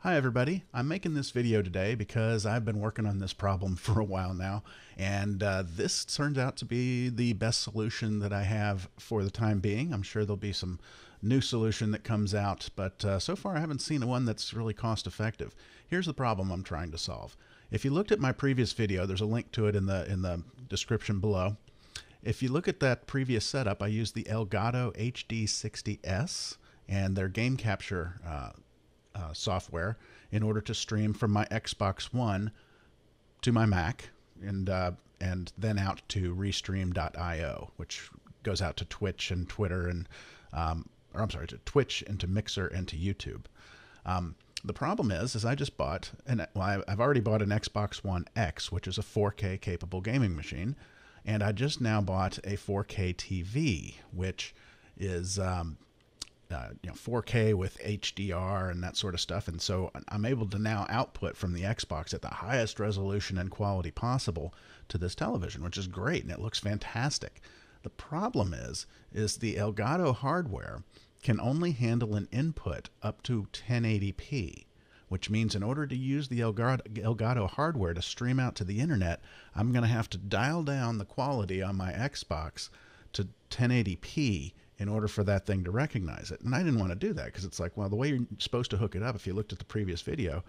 Hi everybody, I'm making this video today because I've been working on this problem for a while now, and this turns out to be the best solution that I have for the time being. I'm sure there'll be some new solution that comes out, but so far I haven't seen one that's really cost effective. Here's the problem I'm trying to solve. If you looked at my previous video, there's a link to it in the description below. If you look at that previous setup, I used the Elgato HD60 S and their game capture software in order to stream from my Xbox One to my Mac and then out to restream.io, which goes out to Twitch and Twitter and or I'm sorry, to Twitch and to Mixer and to YouTube. The problem is I just bought I've already bought an Xbox One X, which is a 4K capable gaming machine, and I just now bought a 4K TV, which is 4K with HDR and that sort of stuff. And so I'm able to now output from the Xbox at the highest resolution and quality possible to this television, which is great, and it looks fantastic. The problem is the Elgato hardware can only handle an input up to 1080p, which means in order to use the Elgato hardware to stream out to the internet, I'm going to have to dial down the quality on my Xbox to 1080p in order for that thing to recognize it. And I didn't want to do that because it's like, well, the way you're supposed to hook it up, if you looked at the previous video,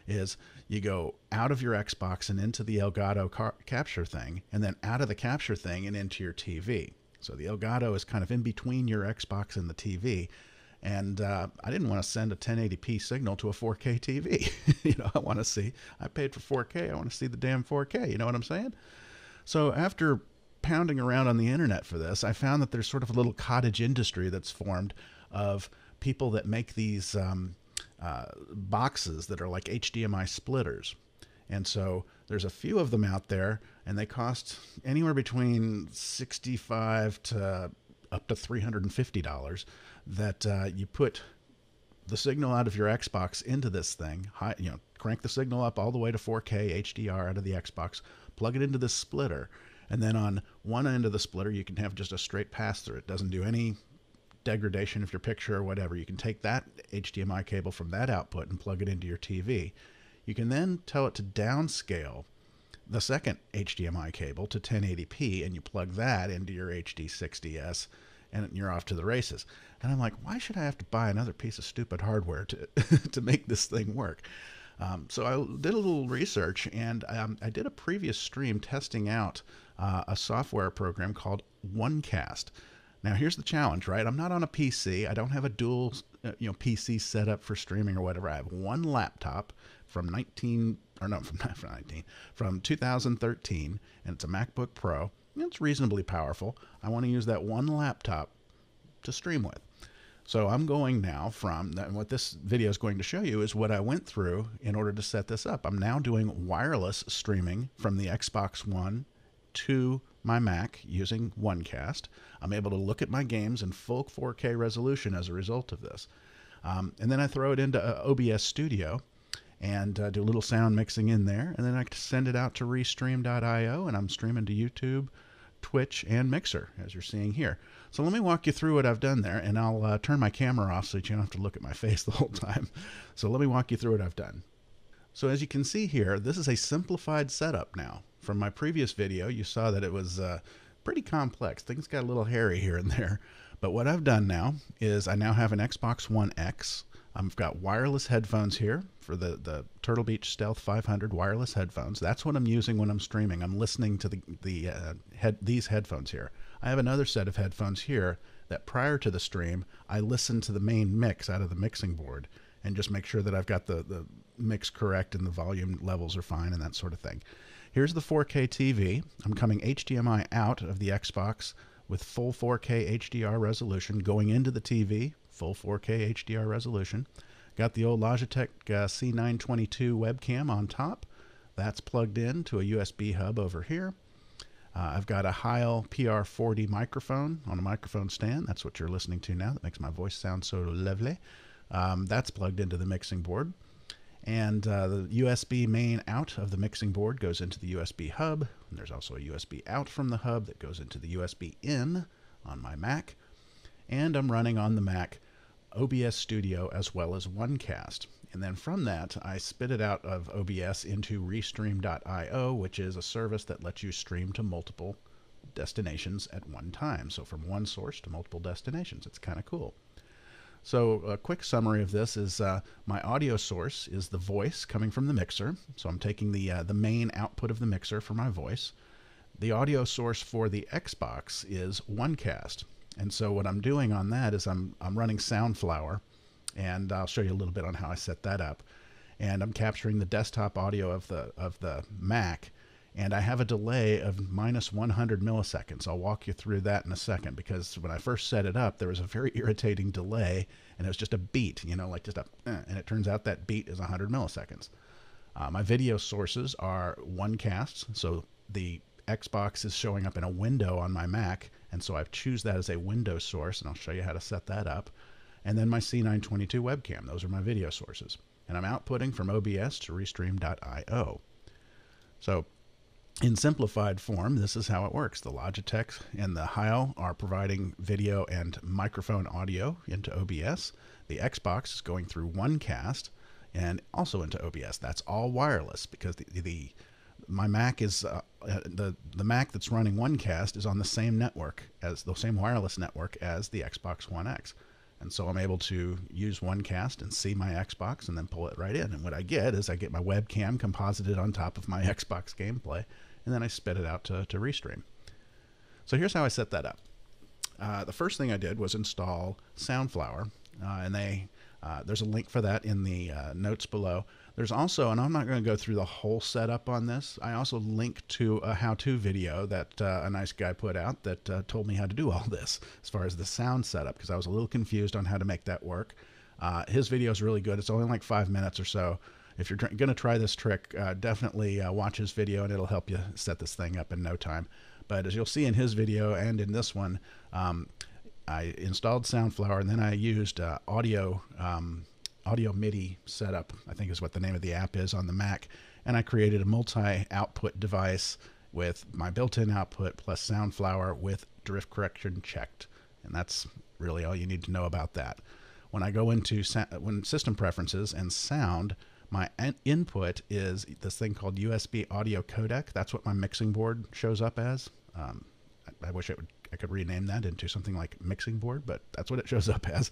is you go out of your Xbox and into the Elgato capture thing, and then out of the capture thing and into your TV. So the Elgato is kind of in between your Xbox and the TV. And I didn't want to send a 1080p signal to a 4K TV. I paid for 4K. I want to see the damn 4K. You know what I'm saying? So after pounding around on the internet for this, I found that there's sort of a little cottage industry that's formed of people that make these boxes that are like HDMI splitters. And so there's a few of them out there, and they cost anywhere between $65 to up to $350 that you put the signal out of your Xbox into this thing, crank the signal up all the way to 4K HDR out of the Xbox, plug it into this splitter, and then on one end of the splitter, you can have just a straight pass-through. It doesn't do any degradation of your picture or whatever. You can take that HDMI cable from that output and plug it into your TV. You can then tell it to downscale the second HDMI cable to 1080p, and you plug that into your HD60 S, and you're off to the races. And I'm like, why should I have to buy another piece of stupid hardware to make this thing work? So I did a little research, and I did a previous stream testing out a software program called OneCast. Now here's the challenge, right? I'm not on a PC. I don't have a dual PC set up for streaming or whatever. I have one laptop from 2013, and it's a MacBook Pro. It's reasonably powerful. I want to use that one laptop to stream with. So I'm going now and what this video is going to show you is what I went through in order to set this up. I'm now doing wireless streaming from the Xbox One to my Mac using OneCast. I'm able to look at my games in full 4K resolution as a result of this. And then I throw it into OBS Studio and do a little sound mixing in there. And then I send it out to restream.io, and I'm streaming to YouTube, Twitch, and Mixer, as you're seeing here. So let me walk you through what I've done there, and I'll turn my camera off so that you don't have to look at my face the whole time. So let me walk you through what I've done. So as you can see here, this is a simplified setup now. From my previous video, you saw that it was pretty complex. Things got a little hairy here and there. But what I've done now is I now have an Xbox One X. I've got wireless headphones here for the Turtle Beach Stealth 500 wireless headphones. That's what I'm using when I'm streaming. I'm listening to these headphones here. I have another set of headphones here that prior to the stream, I listen to the main mix out of the mixing board and just make sure that I've got the mix correct and the volume levels are fine and that sort of thing. Here's the 4K TV. I'm coming HDMI out of the Xbox with full 4K HDR resolution, going into the TV, full 4K HDR resolution. Got the old Logitech C922 webcam on top. That's plugged in to a USB hub over here. I've got a Heil PR40 microphone on a microphone stand. That's what you're listening to now. That makes my voice sound so lovely. That's plugged into the mixing board. And the USB main out of the mixing board goes into the USB hub. And there's also a USB out from the hub that goes into the USB in on my Mac. And I'm running on the Mac OBS Studio as well as OneCast. And then from that, I spit it out of OBS into restream.io, which is a service that lets you stream to multiple destinations at one time. So from one source to multiple destinations. It's kind of cool. So a quick summary of this is my audio source is the voice coming from the mixer. So I'm taking the main output of the mixer for my voice. The audio source for the Xbox is OneCast. And so what I'm doing on that is I'm running Soundflower, and I'll show you a little bit on how I set that up. And I'm capturing the desktop audio of the Mac, and I have a delay of minus 100 milliseconds. I'll walk you through that in a second, because when I first set it up, there was a very irritating delay, and it was just a beat, you know, like just a, and it turns out that beat is 100 milliseconds. My video sources are OneCasts, so the Xbox is showing up in a window on my Mac, and so I choose that as a window source, and I'll show you how to set that up. And then my C922 webcam. Those are my video sources. And I'm outputting from OBS to restream.io. So in simplified form, this is how it works. The Logitech and the Heil are providing video and microphone audio into OBS. The Xbox is going through OneCast and also into OBS. That's all wireless, because my Mac is the Mac that's running OneCast is on the same network, as the same wireless network as the Xbox One X. And so I'm able to use OneCast and see my Xbox and then pull it right in. And what I get is I get my webcam composited on top of my Xbox gameplay, and then I spit it out to Restream. So here's how I set that up. The first thing I did was install Soundflower, and there's a link for that in the notes below. There's also, and I'm not going to go through the whole setup on this, I also link to a how-to video that a nice guy put out that told me how to do all this as far as the sound setup, because I was a little confused on how to make that work. His video is really good. It's only like 5 minutes or so. If you're going to try this trick, definitely watch his video, and it'll help you set this thing up in no time. But as you'll see in his video and in this one, I installed Soundflower, and then I used audio MIDI setup, I think is what the name of the app is on the Mac. And I created a multi-output device with my built-in output plus Soundflower with drift correction checked. And that's really all you need to know about that. When I go into system preferences and sound, my input is this thing called USB audio codec. That's what my mixing board shows up as. I wish I could rename that into something like mixing board, but that's what it shows up as.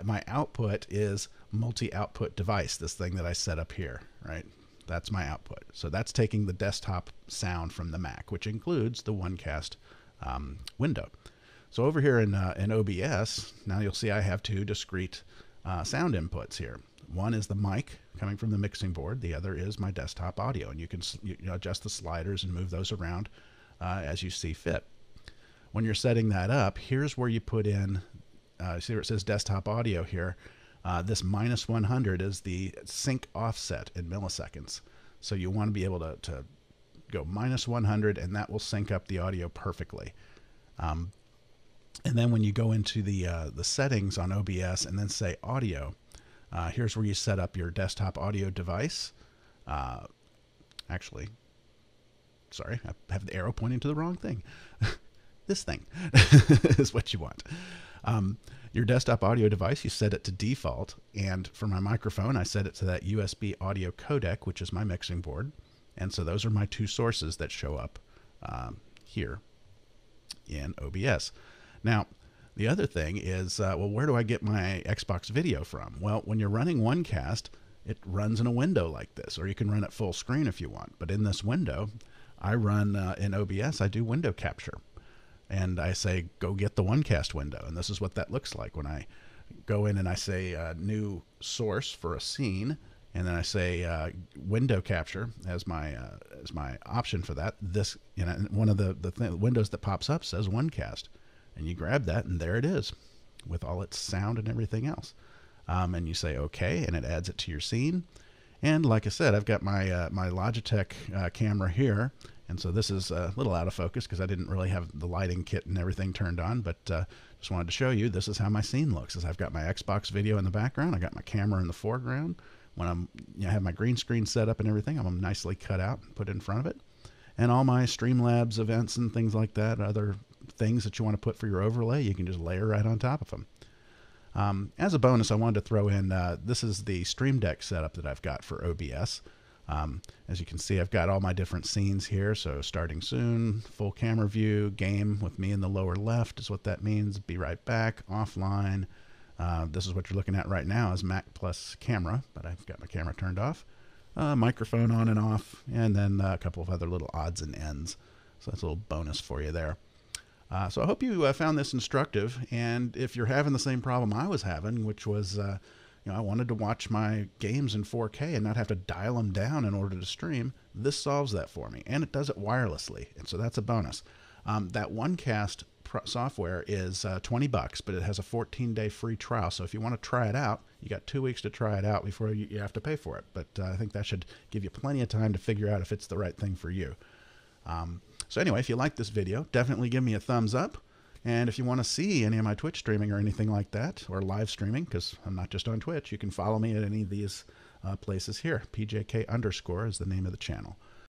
My output is multi-output device, this thing that I set up here, right? That's my output. So that's taking the desktop sound from the Mac, which includes the OneCast window. So over here in OBS, now you'll see I have two discrete sound inputs here. One is the mic coming from the mixing board. The other is my desktop audio, and you can adjust the sliders and move those around as you see fit. When you're setting that up, here's where you put in, see where it says desktop audio here. This minus 100 is the sync offset in milliseconds. So you want to be able to go minus 100, and that will sync up the audio perfectly. And then when you go into the settings on OBS and then say audio, here's where you set up your desktop audio device. Actually, sorry, I have the arrow pointing to the wrong thing. This thing is what you want. Your desktop audio device, you set it to default. And for my microphone, I set it to that USB audio codec, which is my mixing board. And so those are my two sources that show up here in OBS. Now, the other thing is, well, where do I get my Xbox video from? Well, when you're running OneCast, it runs in a window like this, or you can run it full screen if you want. But in this window, I run in OBS, I do window capture. And I say, go get the OneCast window. And this is what that looks like when I go in and I say new source for a scene. And then I say window capture as my option for that. This, you know, one of the windows that pops up says OneCast. And you grab that, and there it is with all its sound and everything else. And you say OK, and it adds it to your scene. And like I said, I've got my my Logitech camera here. And so this is a little out of focus because I didn't really have the lighting kit and everything turned on, but just wanted to show you this is how my scene looks. Is I've got my Xbox video in the background, I got my camera in the foreground. When I have my green screen set up and everything, I'm nicely cut out and put in front of it. And all my Streamlabs events and things like that, other things that you want to put for your overlay, you can just layer right on top of them. As a bonus, I wanted to throw in, this is the Stream Deck setup that I've got for OBS. As you can see, I've got all my different scenes here. So starting soon, full camera view, game with me in the lower left is what that means. Be right back, offline. This is what you're looking at right now is Mac plus camera, but I've got my camera turned off. Microphone on and off, and then a couple of other little odds and ends. So that's a little bonus for you there. So I hope you found this instructive, and if you're having the same problem I was having, which was I wanted to watch my games in 4K and not have to dial them down in order to stream, this solves that for me, and it does it wirelessly, and so that's a bonus. That OneCast software is $20, but it has a 14-day free trial, so if you want to try it out, you got 2 weeks to try it out before you have to pay for it, but I think that should give you plenty of time to figure out if it's the right thing for you. So anyway, if you like this video, definitely give me a thumbs up. And if you want to see any of my Twitch streaming or anything like that, or live streaming, because I'm not just on Twitch, you can follow me at any of these places here. PJK_ is the name of the channel.